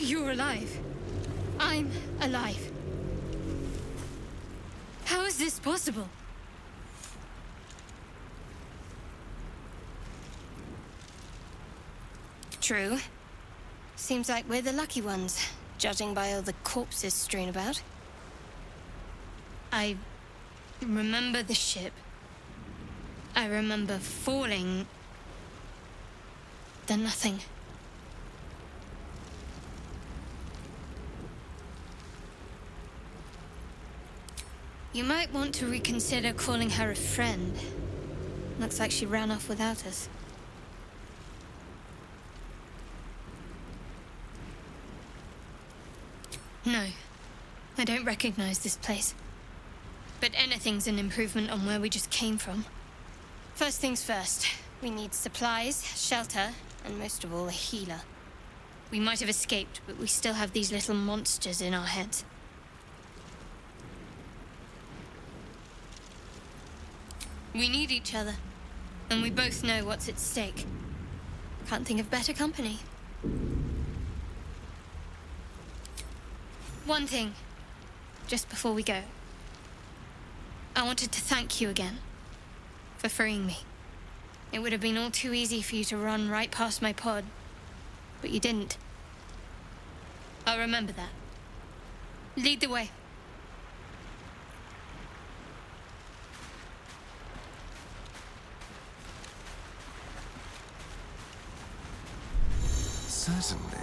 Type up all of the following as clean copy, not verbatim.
You're alive. I'm alive. How is this possible? True. Seems like we're the lucky ones, judging by all the corpses strewn about. I remember the ship. I remember falling. Then nothing. You might want to reconsider calling her a friend. Looks like she ran off without us. No, I don't recognize this place. But anything's an improvement on where we just came from. First things first, we need supplies, shelter, and most of all, a healer. We might have escaped, but we still have these little monsters in our heads. We need each other, and we both know what's at stake. Can't think of better company. One thing, just before we go. I wanted to thank you again for freeing me. It would have been all too easy for you to run right past my pod, but you didn't. I'll remember that. Lead the way. Certainly.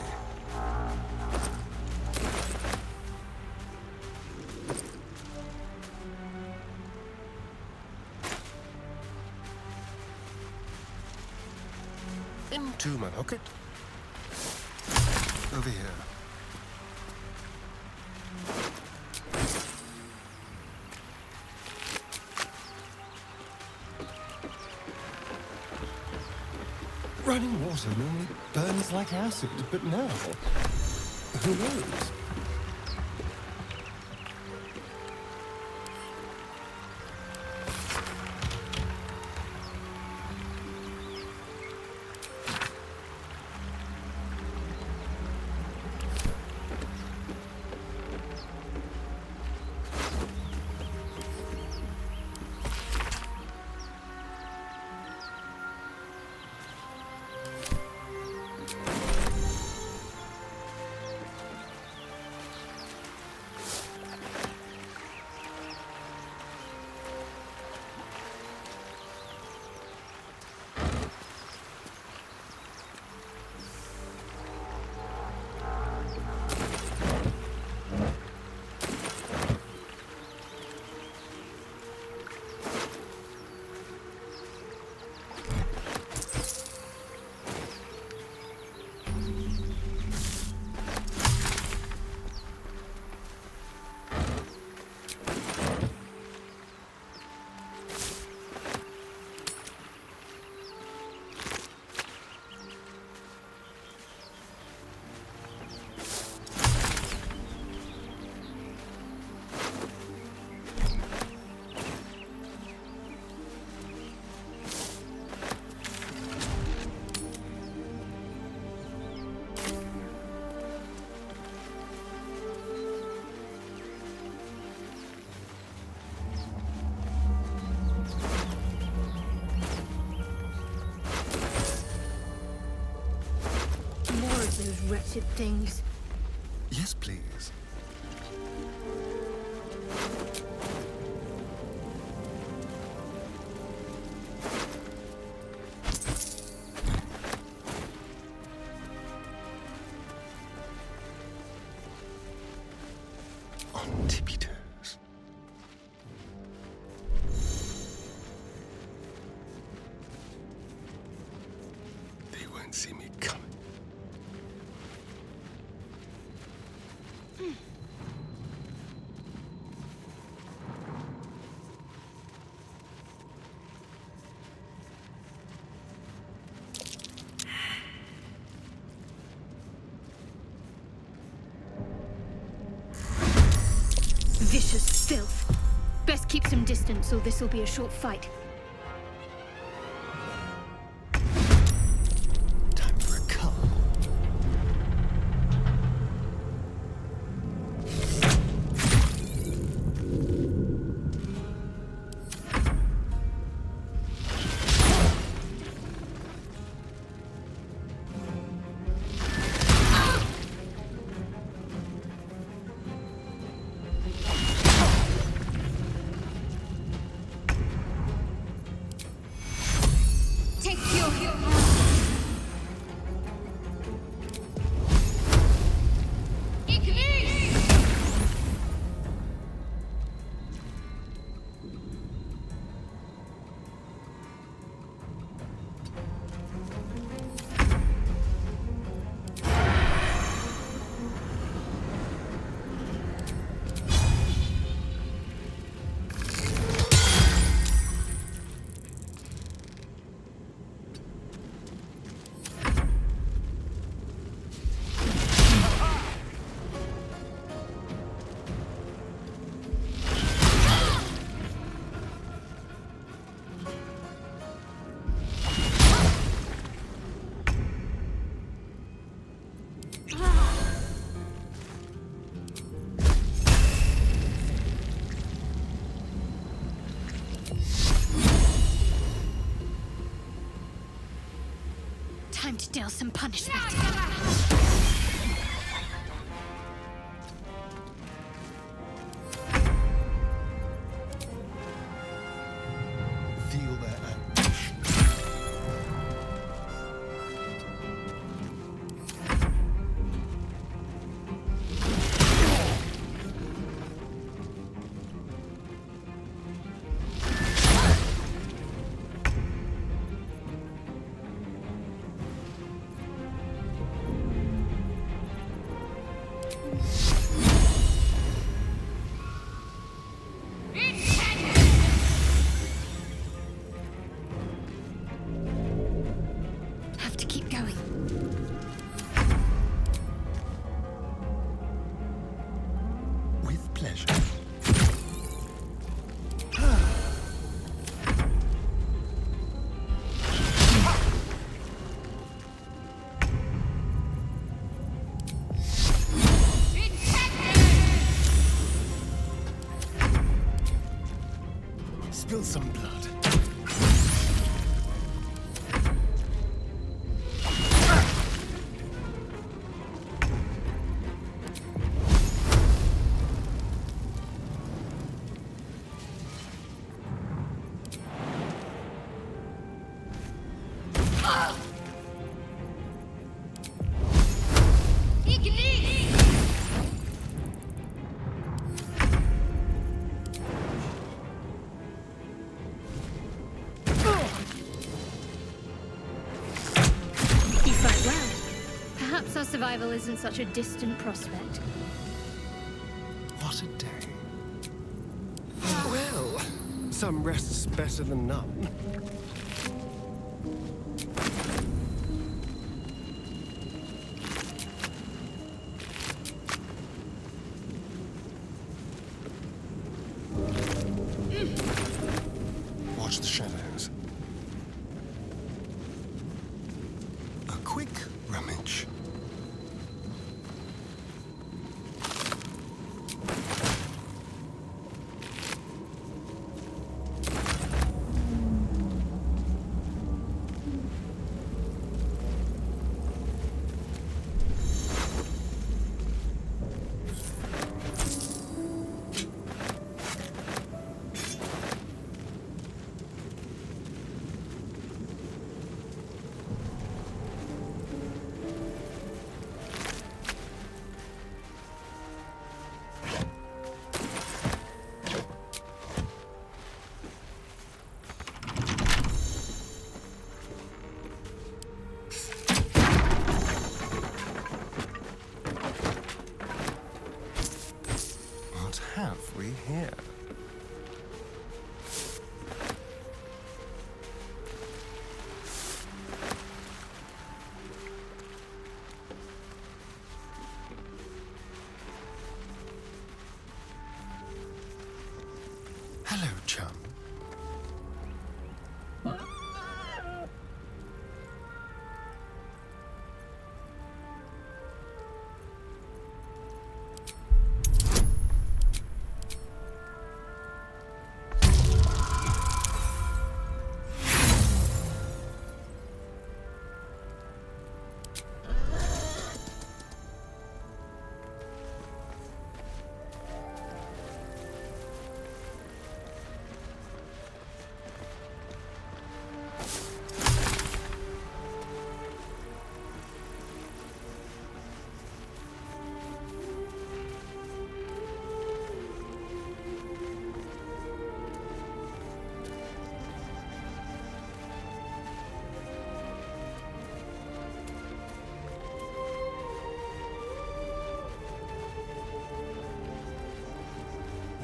Into my pocket. Over here. Running water normally burns like acid, but now, who knows? Those wretched things. Yes, please. On tippy toes. They won't see me coming. Vicious filth. Best keep some distance, or this'll be a short fight. Time for a cup. still some punishment. Feel their anguish. Have to keep going. With pleasure. Spill some blood. You fight well. Perhaps our survival isn't such a distant prospect. What a day. Well, some rest's better than none. Watch the shadows. A quick rummage. What have we here? Hello, chum.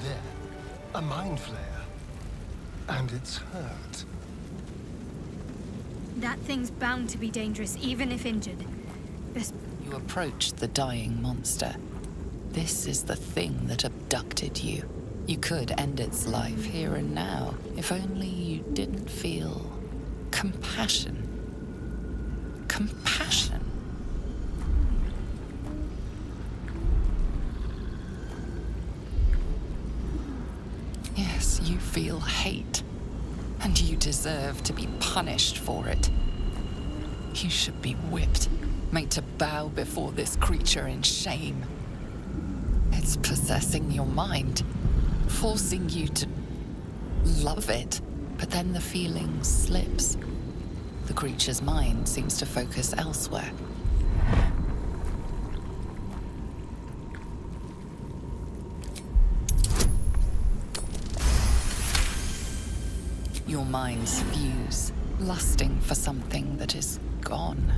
There, a mind flare. And it's hurt. That thing's bound to be dangerous, even if injured. This... You approach the dying monster. This is the thing that abducted you. You could end its life here and now, if only you didn't feel compassion. Compassion. Yes, you feel hate, and you deserve to be punished for it. You should be whipped, made to bow before this creature in shame. It's possessing your mind, forcing you to love it, but then the feeling slips. The creature's mind seems to focus elsewhere. Your minds fuse, lusting for something that is gone.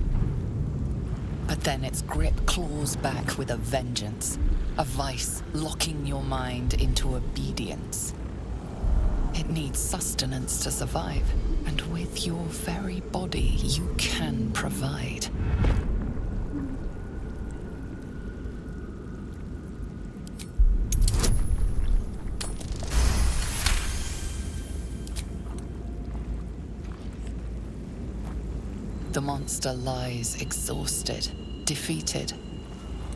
But then its grip claws back with a vengeance, a vice locking your mind into obedience. It needs sustenance to survive, and with your very body, you can provide. The monster lies exhausted, defeated.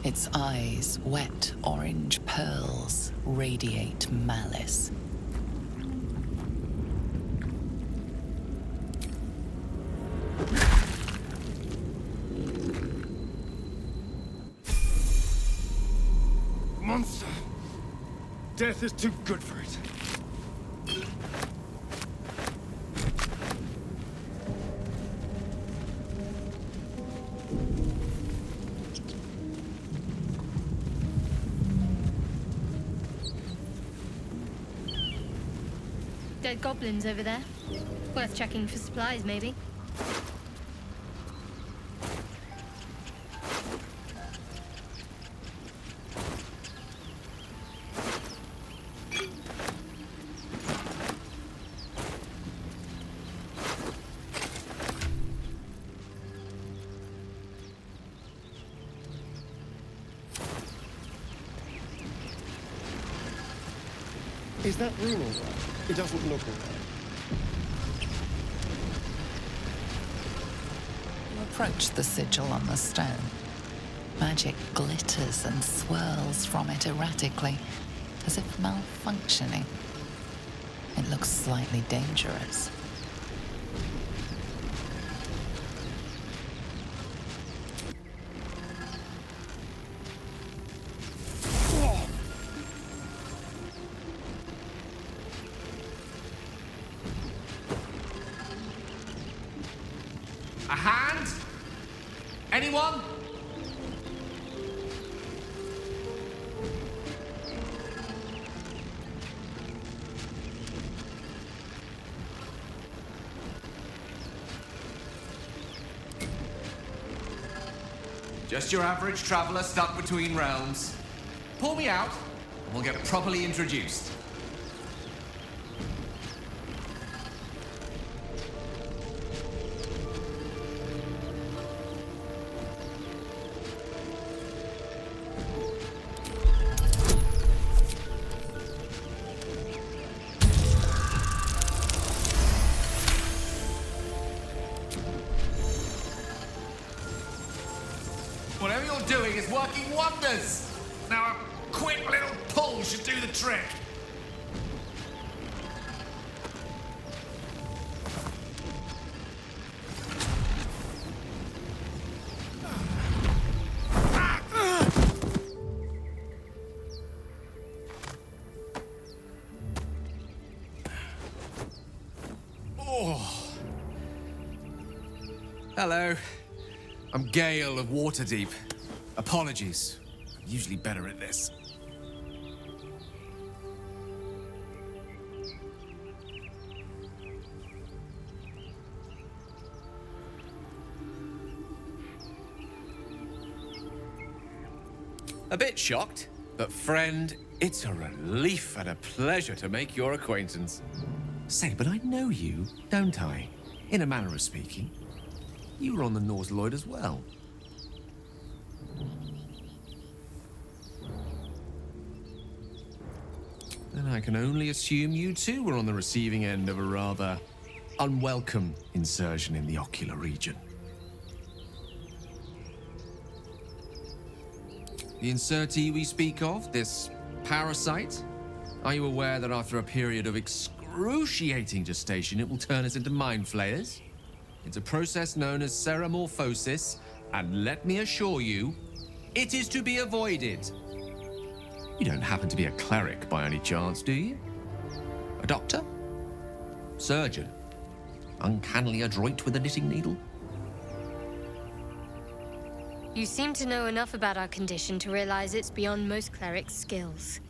Its eyes, wet orange pearls, radiate malice. Monster! Death is too good for it. Dead goblins over there. Worth checking for supplies, maybe. Is that rune all right? It doesn't look all right. You approach the sigil on the stone. Magic glitters and swirls from it erratically, as if malfunctioning. It looks slightly dangerous. A hand? Anyone? Just your average traveler stuck between realms. Pull me out, and we'll get properly introduced. Whatever you're doing is working wonders. Now a quick little pull should do the trick. Oh. Hello. I'm Gale of Waterdeep. Apologies. I'm usually better at this. A bit shocked, but friend, it's a relief and a pleasure to make your acquaintance. Say, but I know you, don't I? In a manner of speaking. You were on the Norse Lloyd as well. And I can only assume you too were on the receiving end of a rather unwelcome insertion in the ocular region. The insertee we speak of, this parasite, are you aware that after a period of excruciating gestation, it will turn us into mind flayers? It's a process known as ceramorphosis, and let me assure you, it is to be avoided. You don't happen to be a cleric by any chance, do you? A doctor? Surgeon? Uncannily adroit with a knitting needle? You seem to know enough about our condition to realize it's beyond most clerics' skills.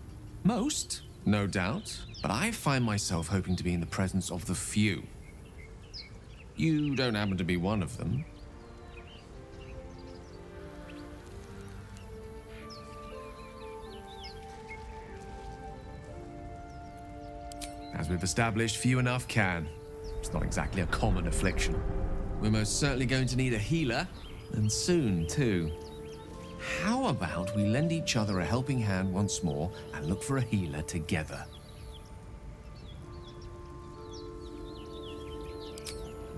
Most, no doubt, but I find myself hoping to be in the presence of the few. You don't happen to be one of them. As we've established, few enough can. It's not exactly a common affliction. We're most certainly going to need a healer, and soon, too. How about we lend each other a helping hand once more and look for a healer together?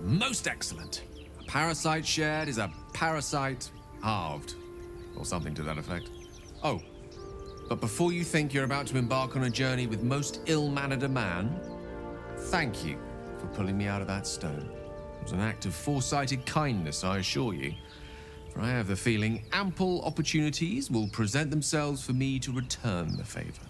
Most excellent. A parasite shared is a parasite halved, or something to that effect. Oh, but before you think you're about to embark on a journey with most ill-mannered a man, thank you for pulling me out of that stone. It was an act of foresighted kindness, I assure you. For I have the feeling ample opportunities will present themselves for me to return the favor.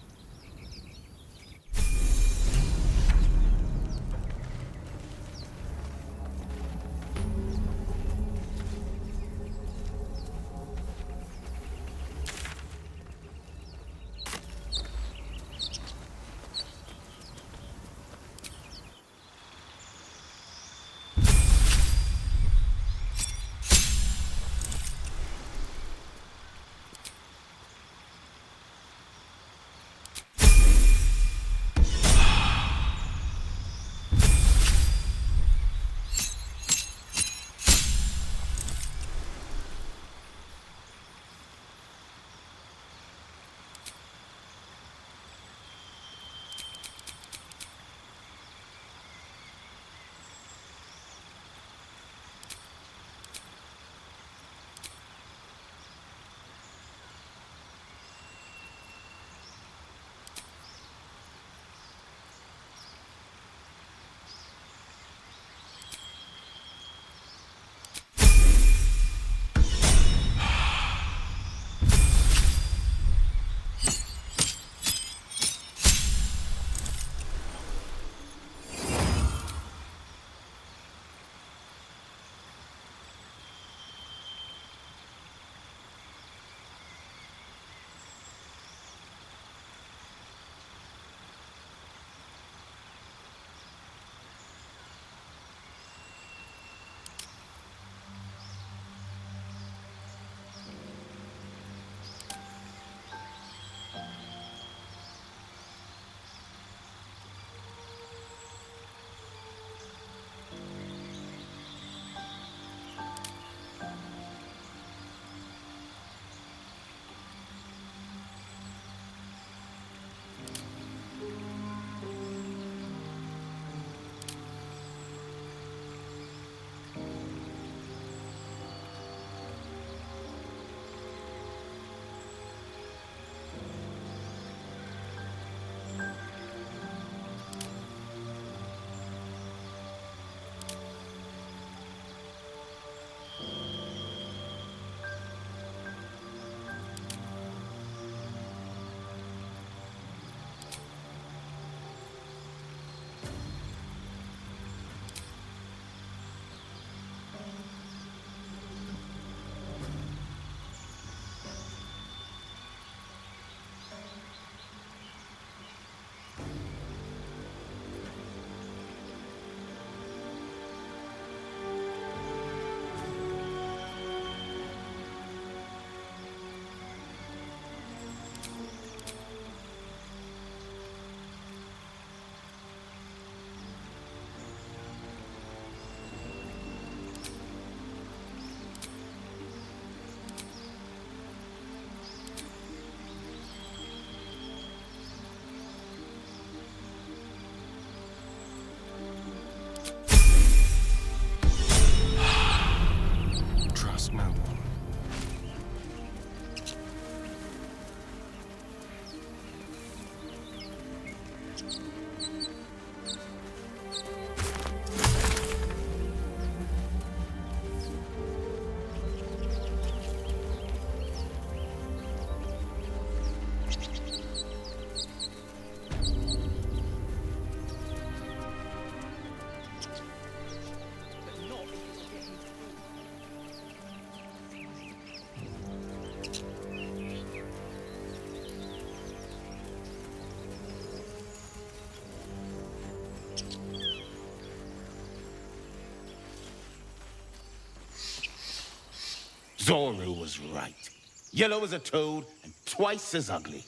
Zoru was right. Yellow as a toad and twice as ugly.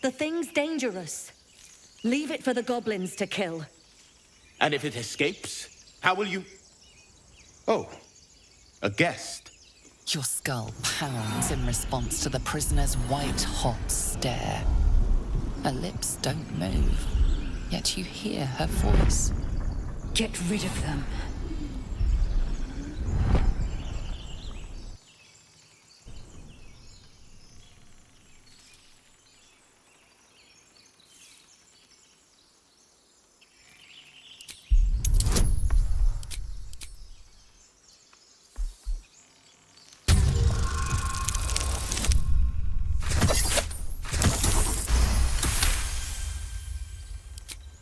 The thing's dangerous. Leave it for the goblins to kill. And if it escapes, how will you... Oh, a guest. Your skull pounds in response to the prisoner's white-hot stare. Her lips don't move, yet you hear her voice. Get rid of them.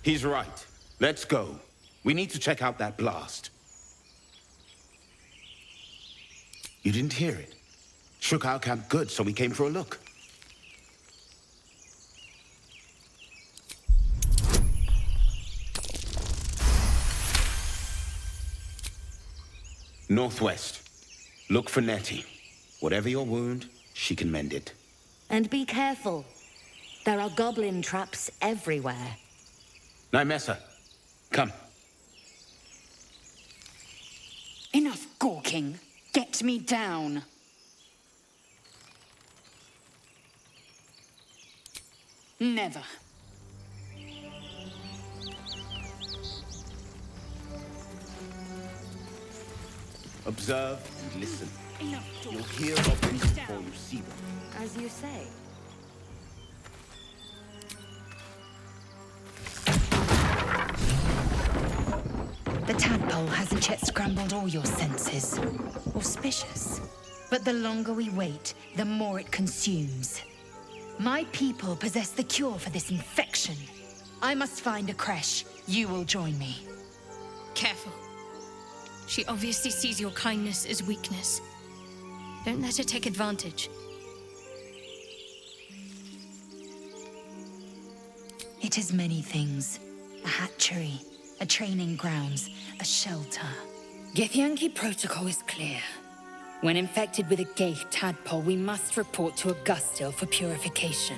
He's right. Let's go. We need to check out that blast. You didn't hear it? Shook our camp good, so we came for a look. Northwest. Look for Nettie. Whatever your wound, she can mend it. And be careful. There are goblin traps everywhere. Nymessa, come. Enough gawking. Get me down. Never. Observe and listen. Enough You'll talk. hear goblins before you see them. As you say. The tadpole hasn't yet scrambled all your senses. Auspicious. But the longer we wait, the more it consumes. My people possess the cure for this infection. I must find a creche. You will join me. Careful. She obviously sees your kindness as weakness. Don't let her take advantage. It is many things. A hatchery, a training grounds, a shelter. Githyanki protocol is clear. When infected with a gay tadpole, we must report to Augustil for purification.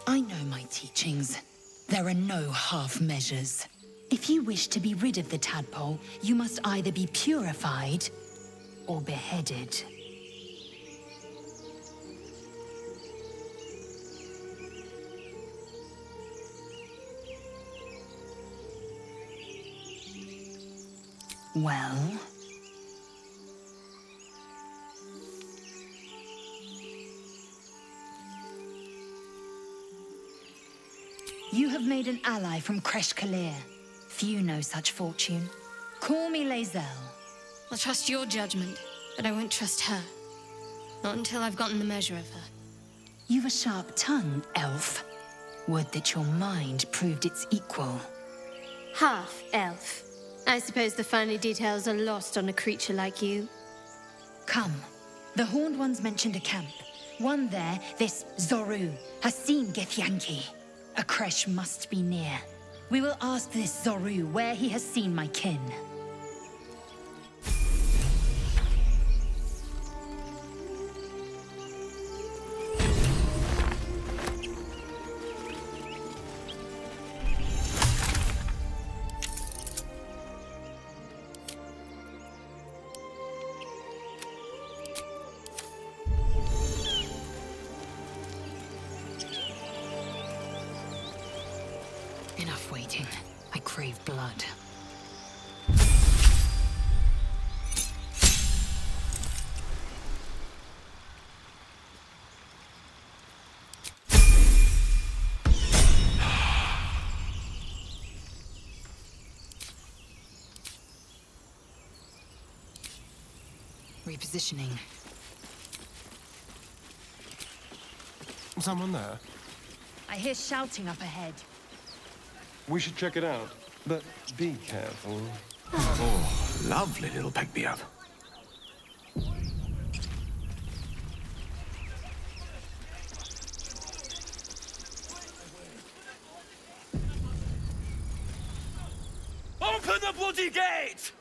I know my teachings. There are no half measures. If you wish to be rid of the tadpole, you must either be purified or beheaded. Well? You have made an ally from Kresh Kalir. Few know such fortune. Call me Lae'zel. I'll trust your judgment, but I won't trust her. Not until I've gotten the measure of her. You've a sharp tongue, elf. Would that your mind proved its equal. Half elf. I suppose the finer details are lost on a creature like you. Come. The Horned Ones mentioned a camp. One there, this Zoru, has seen Githyanki. A creche must be near. We will ask this Zoru where he has seen my kin. Enough waiting. I crave blood. Repositioning. Someone there? I hear shouting up ahead. We should check it out, but be careful. Oh, lovely little pick-me-up. bloody gate!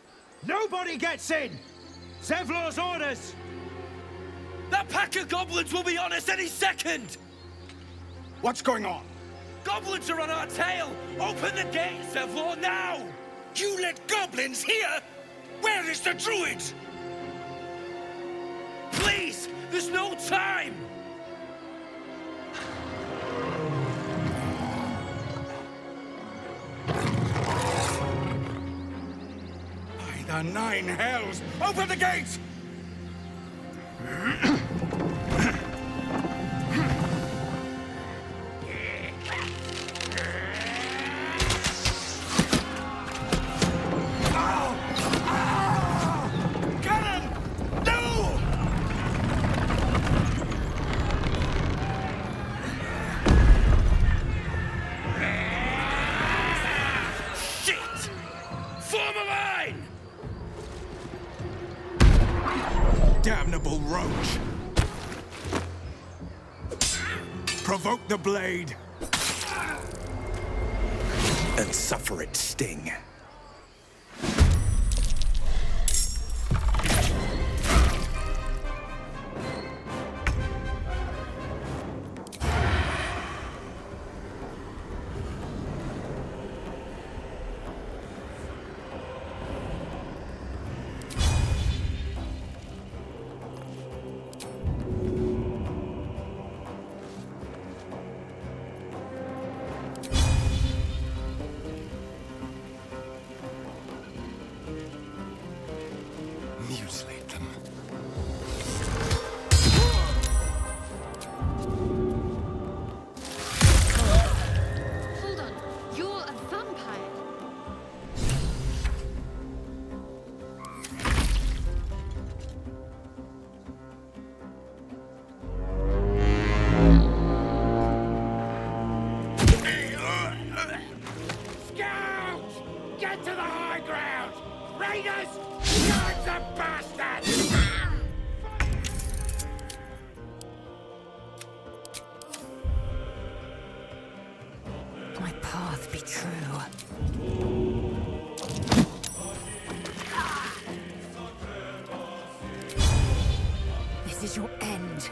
Nobody gets in! Zevlor's orders! That pack of goblins will be on us any second! What's going on? Goblins are on our tail! Open the gate, Zevlor, now! You let goblins here? Where is the druid? Please! There's no time! By the nine hells! Open the gates! Damnable roach! Provoke the blade! And suffer its sting. Mutilate them. Hold on. You're a vampire. Scouts! Get to the high ground! Raiders! Sons of bastards! My path be true. This is your end.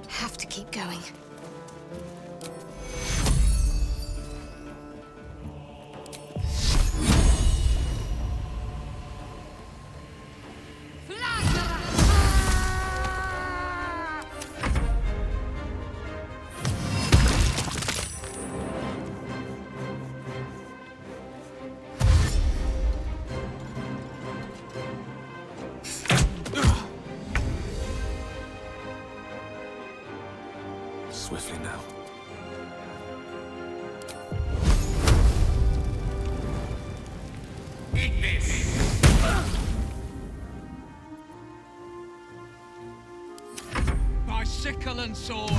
Have to keep going. Swiftly now. Eat this! By sickle and sword!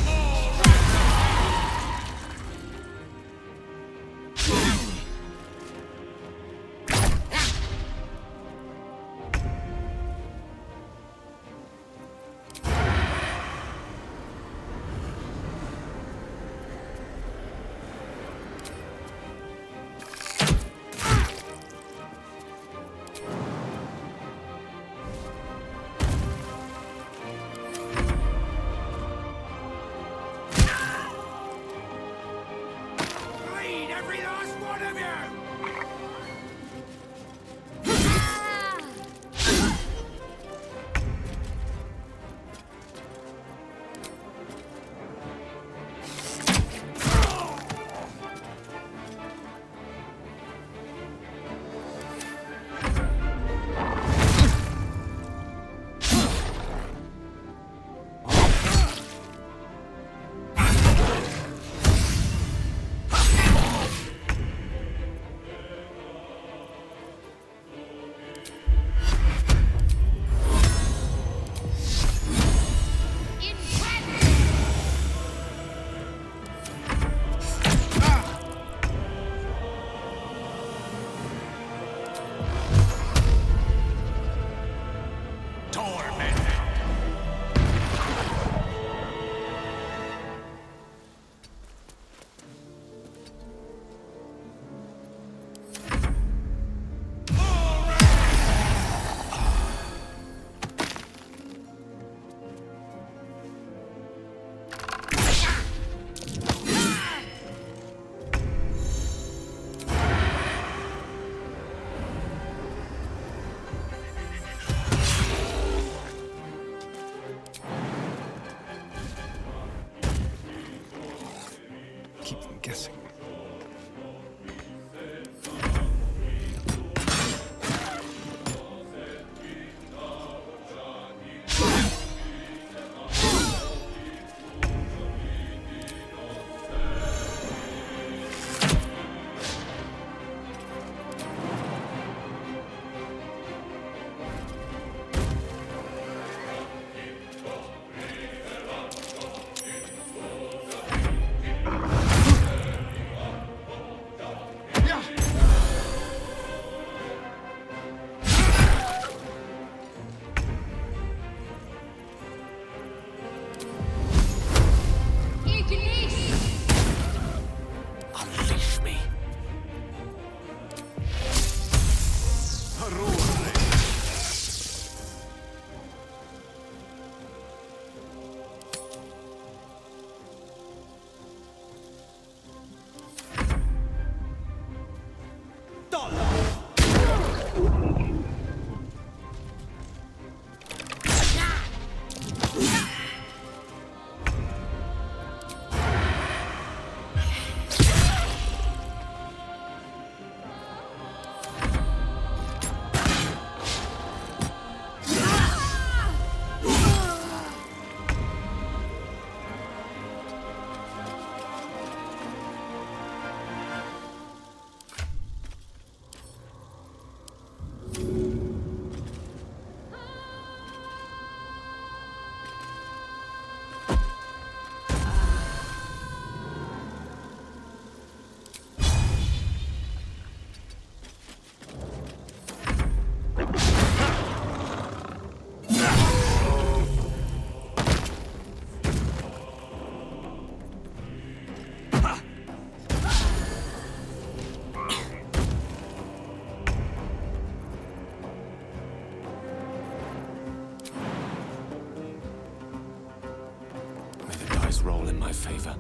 dice roll in my favor.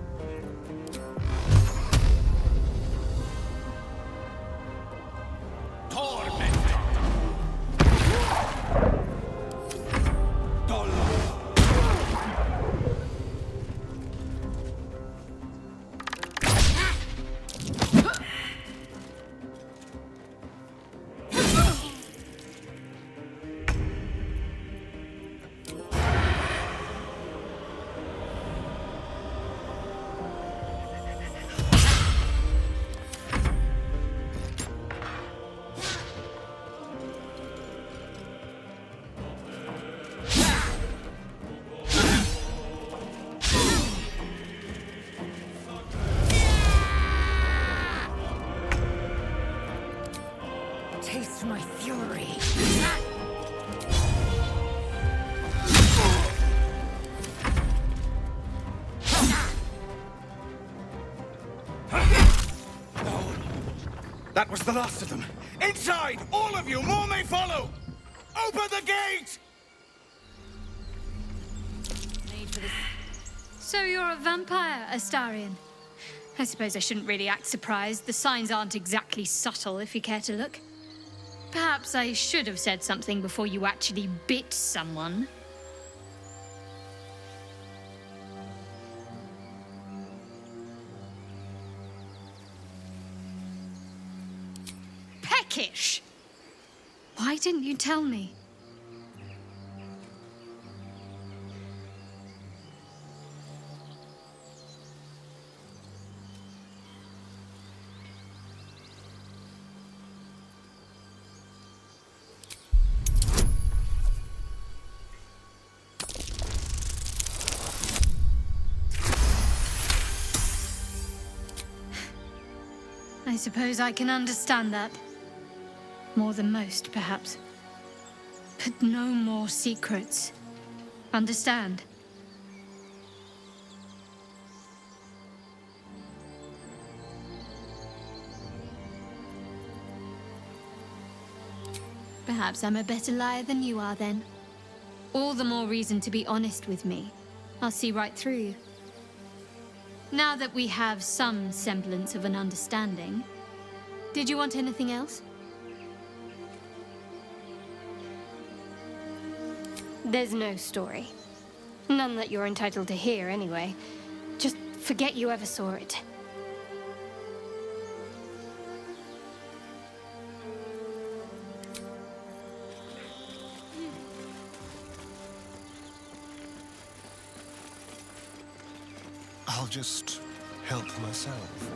Taste my fury. That was the last of them. Inside! All of you! More may follow! Open the gate! So you're a vampire, Astarion. I suppose I shouldn't really act surprised. The signs aren't exactly subtle, if you care to look. Perhaps I should have said something before you actually bit someone. Peckish! Why didn't you tell me? I suppose I can understand that. More than most, perhaps. But no more secrets. Understand? Perhaps I'm a better liar than you are, then. All the more reason to be honest with me. I'll see right through you. Now that we have some semblance of an understanding, did you want anything else? There's no story. None that you're entitled to hear, anyway. Just forget you ever saw it. I'll just help myself.